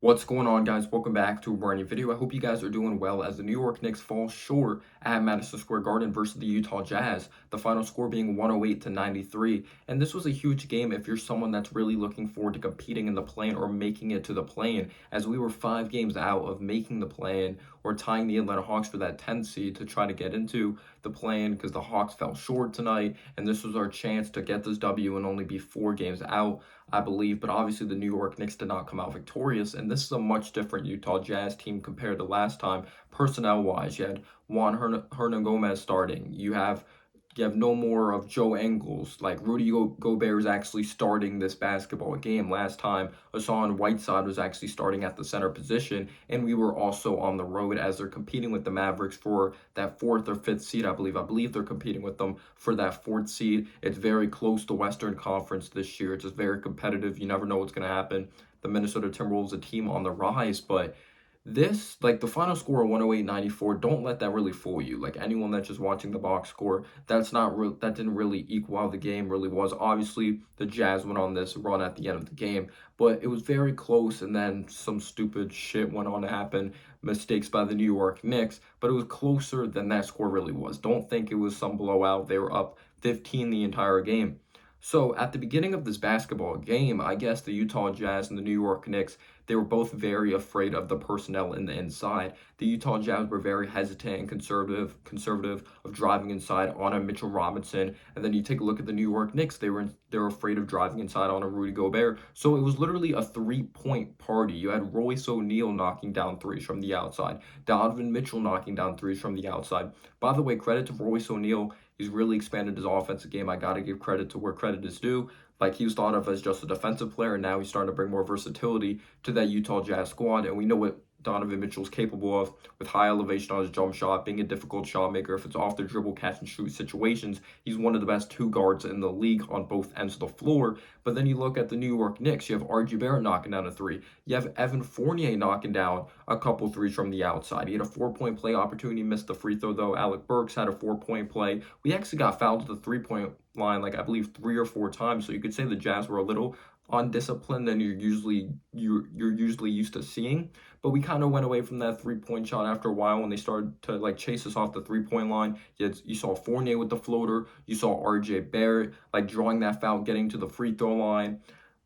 What's going on, guys? Welcome back to a brand new video. I hope you guys are doing well as the New York Knicks fall short at Madison Square Garden versus the Utah Jazz, the final score being 108 to 93. And this was a huge game if you're someone that's really looking forward to competing in the play-in or making it to the play-in, as we were 5 games out of making the play-in or tying the Atlanta Hawks for that 10th seed to try to get into the play-in because the Hawks fell short tonight. And this was our chance to get this W and only be 4 games out, I believe. But obviously, the New York Knicks did not come out victorious. And this is a much different Utah Jazz team compared to last time, personnel wise. You had Juan Hernan Gomez starting. You have no more of Joe Ingles. Like Rudy Gobert is actually starting this basketball game. Last time, Hassan Whiteside was actually starting at the center position, and we were also on the road as they're competing with the Mavericks for that fourth or fifth seed, I believe. I believe they're competing with them for that fourth seed. It's very close to Western Conference this year. It's just very competitive. You never know what's going to happen. The Minnesota Timberwolves, a team on the rise, but this, like the final score of 108-94, don't let that really fool you. Like anyone that's just watching the box score, that's not real. That didn't really equal how the game really was. Obviously, the Jazz went on this run at the end of the game, but it was very close. And then some stupid shit went on to happen, mistakes by the New York Knicks. But it was closer than that score really was. Don't think it was some blowout. They were up 15 the entire game. So at the beginning of this basketball game, I guess the Utah Jazz and the New York Knicks, they were both very afraid of the personnel in the inside. The Utah Jazz were very hesitant and conservative of driving inside on a Mitchell Robinson. And then you take a look at the New York Knicks, they were afraid of driving inside on a Rudy Gobert. So it was literally a 3-point party. You had Royce O'Neal knocking down threes from the outside, Donovan Mitchell knocking down threes from the outside. By the way, credit to Royce O'Neal. He's really expanded his offensive game. I got to give credit to where credit is due. Like he was thought of as just a defensive player, and now he's starting to bring more versatility to that Utah Jazz squad. And we know what Donovan Mitchell's capable of with high elevation on his jump shot, being a difficult shot maker. If it's off the dribble, catch and shoot situations, he's one of the best two guards in the league on both ends of the floor. But then you look at the New York Knicks, you have RJ Barrett knocking down a three. You have Evan Fournier knocking down a couple threes from the outside. He had a 4-point play opportunity, missed the free throw though. Alec Burks had a 4-point play. We actually got fouled at the 3-point line, like I believe 3 or 4 times. So you could say the Jazz were a little undisciplined than you're usually used to seeing. But we kind of went away from that 3-point shot after a while when they started to like chase us off the 3-point line. You saw Fournier with the floater. You saw RJ Barrett like drawing that foul, getting to the free throw line.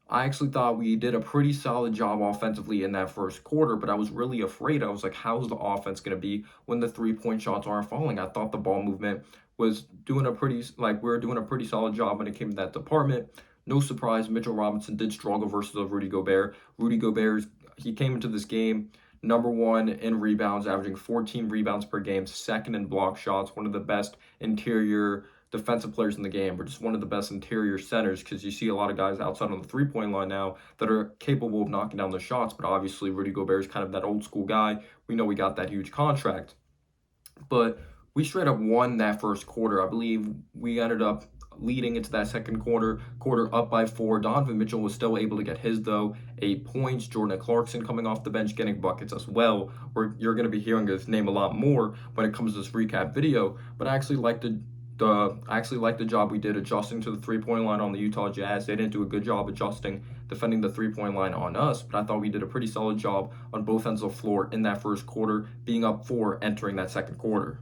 I actually thought we did a pretty solid job offensively in that first quarter, but I was really afraid. I was like, how's the offense going to be when the 3-point shots aren't falling? I thought the ball movement was doing a pretty, like, we were doing a pretty solid job when it came to that department. No surprise, Mitchell Robinson did struggle versus Rudy Gobert. Rudy Gobert, he came into this game number one in rebounds, averaging 14 rebounds per game, second in block shots, one of the best interior defensive players in the game. We're just one of the best interior centers because you see a lot of guys outside on the 3-point line now that are capable of knocking down the shots. But obviously, Rudy Gobert is kind of that old school guy. We know we got that huge contract. But we straight up won that first quarter. I believe we ended up leading into that second quarter up by 4. Donovan Mitchell was still able to get his, though, 8 points. Jordan Clarkson coming off the bench getting buckets as well. You're going to be hearing his name a lot more when it comes to this recap video. But I actually like the job we did adjusting to the 3-point line on the Utah Jazz. They didn't do a good job adjusting, defending the 3-point line on us, but I thought we did a pretty solid job on both ends of the floor in that first quarter, being up 4 entering that second quarter.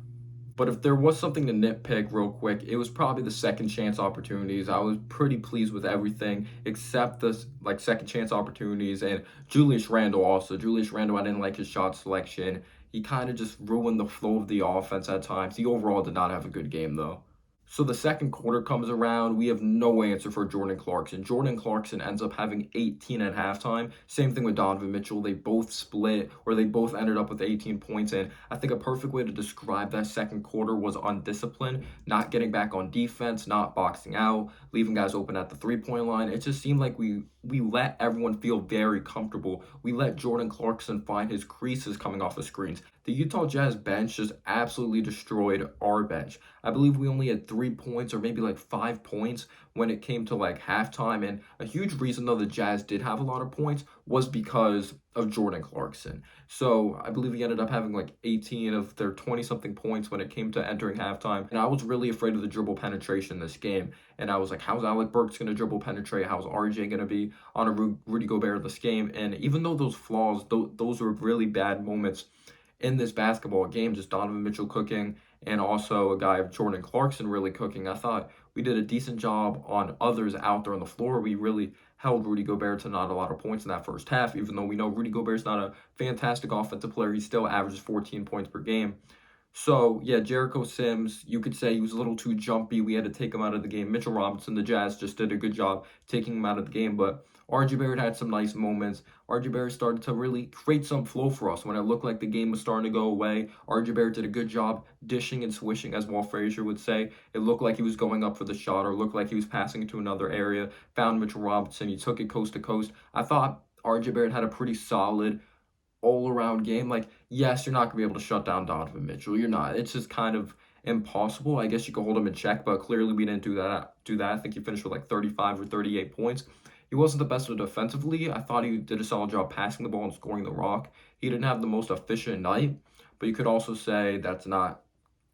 But if there was something to nitpick real quick, it was probably the second chance opportunities. I was pretty pleased with everything except the like second chance opportunities and Julius Randle also. Julius Randle, I didn't like his shot selection. He kind of just ruined the flow of the offense at times. He overall did not have a good game though. So the second quarter comes around. We have no answer for Jordan Clarkson. Jordan Clarkson ends up having 18 at halftime. Same thing with Donovan Mitchell. They both split, or they both ended up with 18 points. And I think a perfect way to describe that second quarter was undisciplined, not getting back on defense, not boxing out, leaving guys open at the 3-point line. It just seemed like we let everyone feel very comfortable. We let Jordan Clarkson find his creases coming off the screens. The Utah Jazz bench just absolutely destroyed our bench. I believe we only had 3 points or maybe like 5 points when it came to like halftime. And a huge reason though the Jazz did have a lot of points was because of Jordan Clarkson. So I believe he ended up having like 18 of their 20 something points when it came to entering halftime. And I was really afraid of the dribble penetration this game. And I was like, how's Alec Burks going to dribble penetrate? How's RJ going to be on a Rudy Gobert this game? And even though those flaws, those were really bad moments in this basketball game, just Donovan Mitchell cooking and also a guy of Jordan Clarkson really cooking. I thought we did a decent job on others out there on the floor. We really held Rudy Gobert to not a lot of points in that first half, even though we know Rudy Gobert's not a fantastic offensive player. He still averages 14 points per game. So, yeah, Jericho Sims, you could say he was a little too jumpy. We had to take him out of the game. Mitchell Robinson, the Jazz, just did a good job taking him out of the game. But RJ Barrett had some nice moments. RJ Barrett started to really create some flow for us. When it looked like the game was starting to go away, RJ Barrett did a good job dishing and swishing, as Walt Frazier would say. It looked like he was going up for the shot or looked like he was passing it to another area. Found Mitchell Robinson. He took it coast to coast. I thought RJ Barrett had a pretty solid all around game. Like, yes, you're not gonna be able to shut down Donovan Mitchell. You're not. It's just kind of impossible. I guess you could hold him in check, but clearly we didn't do that. I think he finished with like 35 or 38 points. He wasn't the best defensively. I thought he did a solid job passing the ball and scoring the rock. He didn't have the most efficient night, but you could also say that's not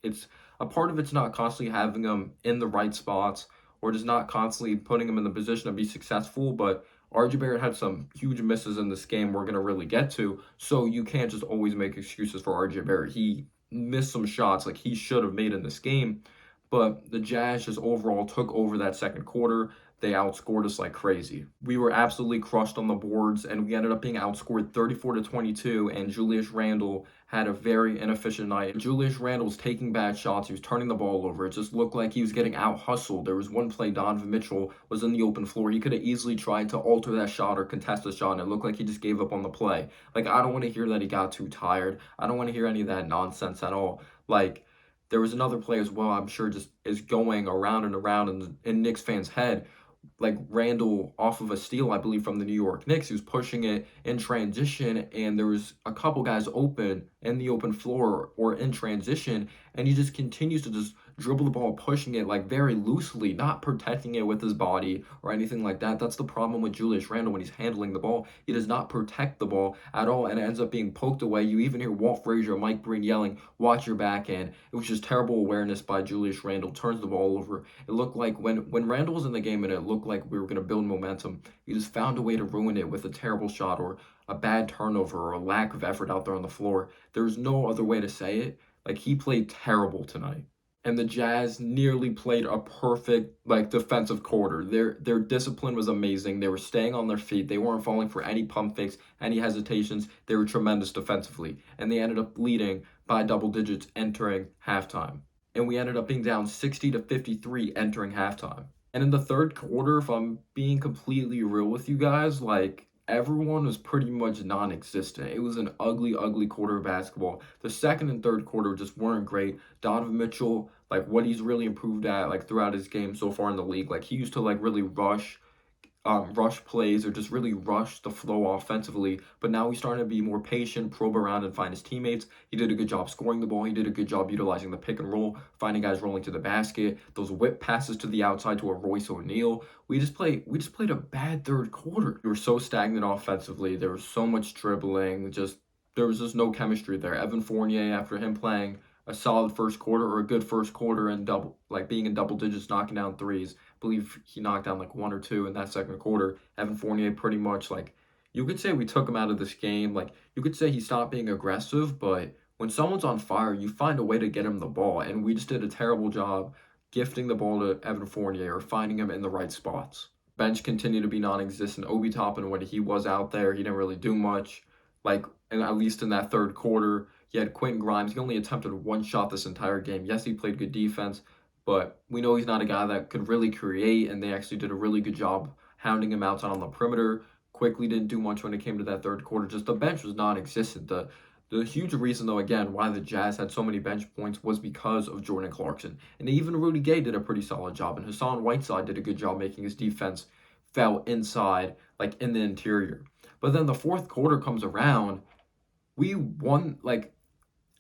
it's a part of it's not constantly having him in the right spots or just not constantly putting him in the position to be successful. But RJ Barrett had some huge misses in this game we're gonna really get to. So you can't just always make excuses for RJ Barrett. He missed some shots like he should have made in this game. But the Jazz just overall took over that second quarter. They outscored us like crazy. We were absolutely crushed on the boards, and we ended up being outscored 34 to 22. And Julius Randle had a very inefficient night. Julius Randle was taking bad shots. He was turning the ball over. It just looked like he was getting out hustled. There was one play, Donovan Mitchell was in the open floor. He could have easily tried to alter that shot or contest the shot, and it looked like he just gave up on the play. Like, I don't want to hear that he got too tired. I don't want to hear any of that nonsense at all. Like, there was another play as well, I'm sure just is going around and around in Knicks fans' head, like Randall off of a steal, I believe, from the New York Knicks. He was pushing it in transition, and there was a couple guys open in the open floor or in transition, and he just continues to just dribble the ball, pushing it like very loosely, not protecting it with his body or anything like that. That's the problem with Julius Randle when he's handling the ball. He does not protect the ball at all, and it ends up being poked away. You even hear Walt Frazier, Mike Breen yelling, "Watch your backhand." It was just terrible awareness by Julius Randle. Turns the ball over. It looked like when Randle was in the game and it looked like we were going to build momentum, he just found a way to ruin it with a terrible shot or a bad turnover or a lack of effort out there on the floor. There's no other way to say it. Like, he played terrible tonight. And the Jazz nearly played a perfect like defensive quarter. Their discipline was amazing. They were staying on their feet. They weren't falling for any pump fakes, any hesitations. They were tremendous defensively. And they ended up leading by double digits entering halftime. And we ended up being down 60 to 53 entering halftime. And in the third quarter, if I'm being completely real with you guys, like everyone was pretty much non-existent. It was an ugly, ugly quarter of basketball. The second and third quarter just weren't great. Donovan Mitchell, like what he's really improved at, like throughout his game so far in the league, like he used to like really rush plays or just really rush the flow offensively. But now he's starting to be more patient, probe around, and find his teammates. He did a good job scoring the ball. He did a good job utilizing the pick and roll, finding guys rolling to the basket. Those whip passes to the outside to a Royce O'Neal. We just played a bad third quarter. We were so stagnant offensively. There was so much dribbling. Just there was just no chemistry there. Evan Fournier, after him playing a solid first quarter or a good first quarter and being in double digits, knocking down threes, believe he knocked down like one or two in that second quarter. Evan Fournier pretty much like you could say we took him out of this game. Like you could say he stopped being aggressive, but when someone's on fire, you find a way to get him the ball. And we just did a terrible job gifting the ball to Evan Fournier or finding him in the right spots. Bench continued to be non-existent. Obi Toppin, when he was out there, he didn't really do much. Like, and at least in that third quarter, he had Quentin Grimes. He only attempted one shot this entire game. Yes, he played good defense, but we know he's not a guy that could really create, and they actually did a really good job hounding him outside on the perimeter. Quickly didn't do much when it came to that third quarter. Just the bench was non-existent. The huge reason, though, again, why the Jazz had so many bench points was because of Jordan Clarkson. And even Rudy Gay did a pretty solid job, and Hassan Whiteside did a good job making his defense foul inside, like in the interior. But then the fourth quarter comes around, we won, like,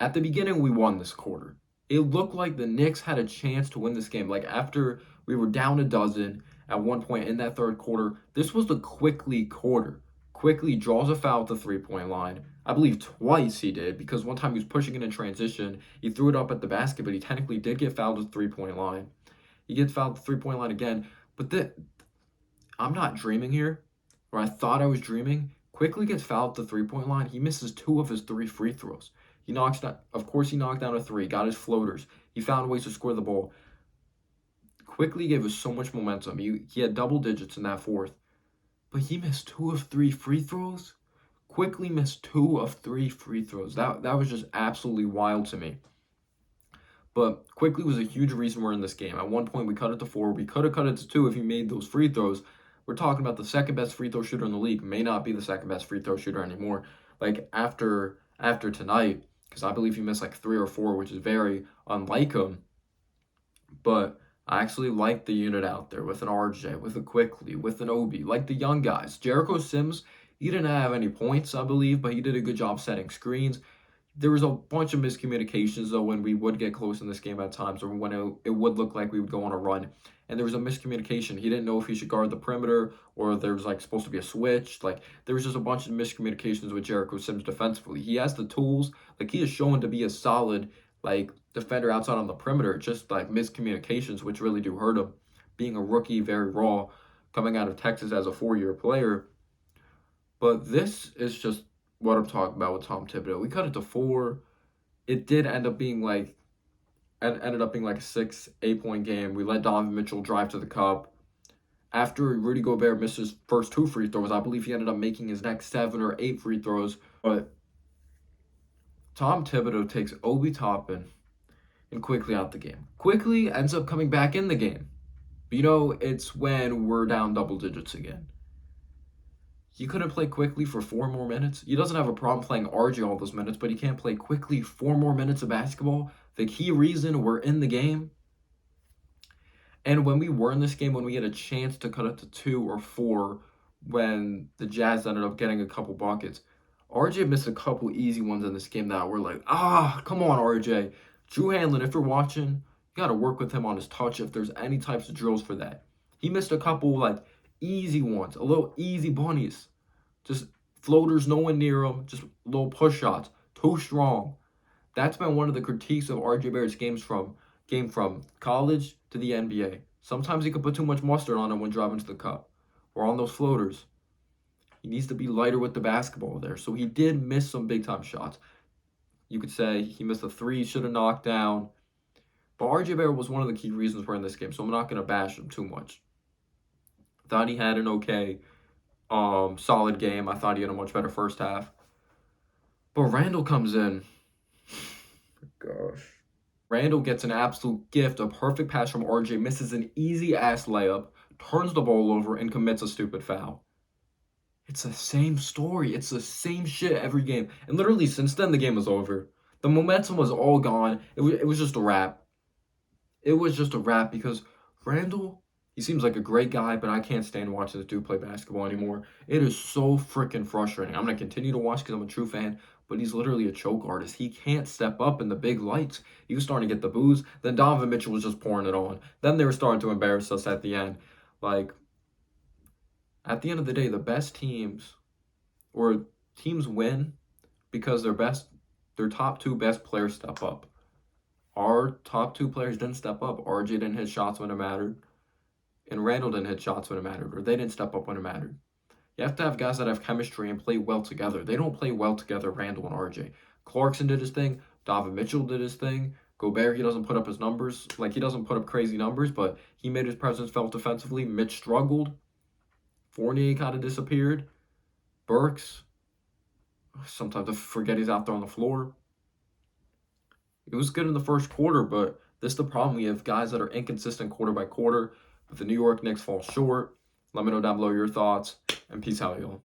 at the beginning, we won this quarter. It looked like the Knicks had a chance to win this game. Like after we were down a dozen, at one point in that third quarter. This was the Quickly quarter. Quickly draws a foul at the 3-point line. I believe twice he did, because one time he was pushing it in transition. He threw it up at the basket, but he technically did get fouled at the 3-point line. He gets fouled at the 3-point line again. But I'm not dreaming here, or I thought I was dreaming. Quickly gets fouled at the 3-point line. He misses 2 of his 3 free throws. He knocks down, of course, he knocked down a 3, got his floaters. He found ways to score the ball. Quickly gave us so much momentum. He had double digits in that fourth, but he missed 2 of 3 free throws. Quickly missed 2 of 3 free throws. That was just absolutely wild to me. But Quickly was a huge reason we're in this game. At one point, we cut it to 4. We could have cut it to 2 if he made those free throws. We're talking about the second best free throw shooter in the league. May not be the second best free throw shooter anymore. Like after tonight, because I believe he missed like 3 or 4, which is very unlike him. But I actually like the unit out there with an RJ, with a Quickly, with an Obi, like the young guys. Jericho Sims, he didn't have any points, I believe, but he did a good job setting screens. There was a bunch of miscommunications, though, when we would get close in this game at times, or when it would look like we would go on a run. And there was a miscommunication. He didn't know if he should guard the perimeter, or there was like supposed to be a switch. Like there was just a bunch of miscommunications with Jericho Sims defensively. He has the tools. Like he is shown to be a solid like defender outside on the perimeter. Just like miscommunications, which really do hurt him. Being a rookie, very raw, coming out of Texas as a 4-year player. But this is just what I'm talking about with Tom Thibodeau. We cut it to 4. It did end up being like ended up being like a 6-8 point game. We let Donovan Mitchell drive to the cup. After Rudy Gobert missed his first 2 free throws, I believe he ended up making his next 7 or 8 free throws. But Tom Thibodeau takes Obi Toppin and Quickly out the game. Quickly ends up coming back in the game. But it's when we're down double digits again. He couldn't play Quickly for 4 more minutes. He doesn't have a problem playing RJ all those minutes, but he can't play Quickly 4 more minutes of basketball. The key reason we're in the game. And when we were in this game, when we had a chance to cut it to 2 or 4, when the Jazz ended up getting a couple buckets, RJ missed a couple easy ones in this game that were like, come on, RJ. Drew Hanlon, if you're watching, you got to work with him on his touch if there's any types of drills for that. He missed a couple like easy ones, a little easy bunnies. Just floaters, no one near him, just little push shots. Too strong. That's been one of the critiques of RJ Barrett's game from college to the NBA. Sometimes he could put too much mustard on him when driving to the cup or on those floaters. He needs to be lighter with the basketball there. So he did miss some big time shots. You could say he missed a 3, should have knocked down. But RJ Barrett was one of the key reasons we're in this game, so I'm not going to bash him too much. Thought he had an okay, solid game. I thought he had a much better first half. But Randall comes in. Gosh. Randall gets an absolute gift, a perfect pass from RJ, misses an easy-ass layup, turns the ball over, and commits a stupid foul. It's the same story. It's the same shit every game. And literally, since then, the game was over. The momentum was all gone. It was just a wrap. It was just a wrap because Randall, he seems like a great guy, but I can't stand watching this dude play basketball anymore. It is so freaking frustrating. I'm going to continue to watch because I'm a true fan, but he's literally a choke artist. He can't step up in the big lights. He was starting to get the booze. Then Donovan Mitchell was just pouring it on. Then they were starting to embarrass us at the end. Like, at the end of the day, the best teams or teams win because their top 2 best players step up. Our top 2 players didn't step up. RJ didn't hit shots when it mattered, and Randall didn't hit shots when it mattered, or they didn't step up when it mattered. You have to have guys that have chemistry and play well together. They don't play well together, Randall and RJ. Clarkson did his thing. Donovan Mitchell did his thing. Gobert, he doesn't put up his numbers. Like, he doesn't put up crazy numbers, but he made his presence felt defensively. Mitch struggled. Fournier kind of disappeared. Burks, sometimes I forget he's out there on the floor. It was good in the first quarter, but this is the problem. We have guys that are inconsistent quarter by quarter. But the New York Knicks fall short. Let me know down below your thoughts, and peace out, y'all.